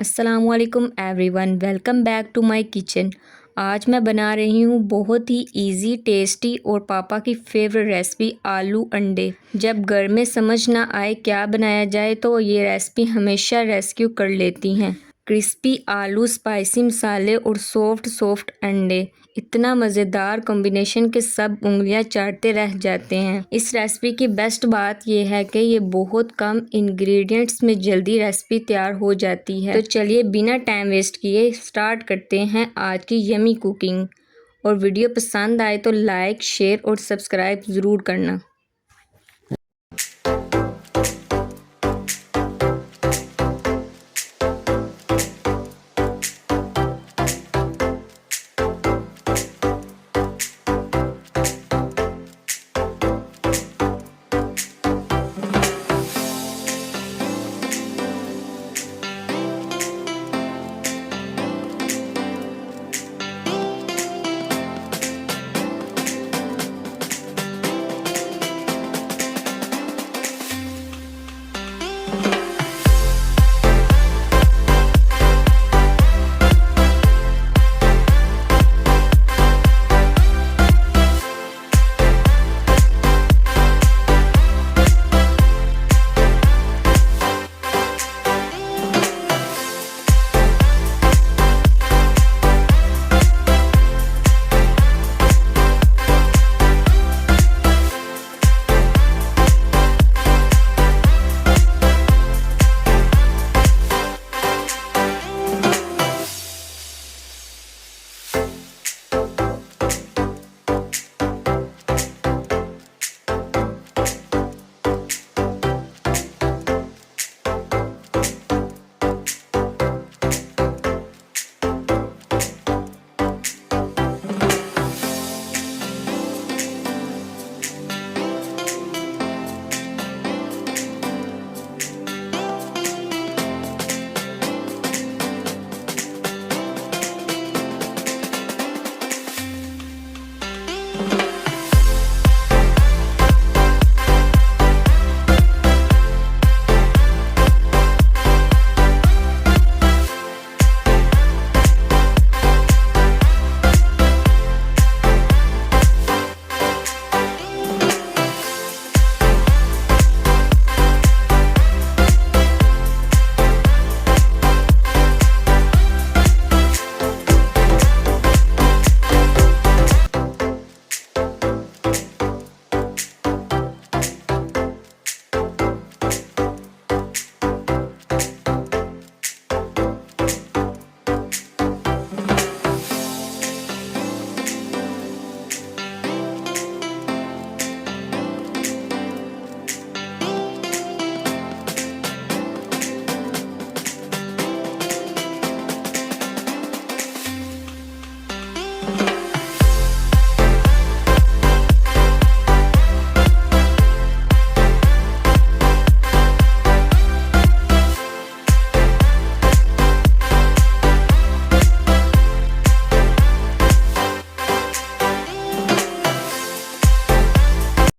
अस्सलामुअलैकुम everyone, welcome back to my kitchen. आज मैं बना रही हूँ बहुत ही इजी, टेस्टी और पापा की फेवरेट रेसिपी आलू अंडे। जब घर में समझ ना आए क्या बनाया जाए तो ये रेसिपी हमेशा रेस्क्यू कर लेती हैं। क्रिस्पी आलू, स्पाइसी मसाले और सॉफ्ट अंडे, इतना मज़ेदार कॉम्बिनेशन के सब उंगलियां चाटते रह जाते हैं। इस रेसिपी की बेस्ट बात यह है कि ये बहुत कम इंग्रेडिएंट्स में जल्दी रेसिपी तैयार हो जाती है। तो चलिए बिना टाइम वेस्ट किए स्टार्ट करते हैं आज की यमी कुकिंग। और वीडियो पसंद आए तो लाइक, शेयर और सब्सक्राइब ज़रूर करना।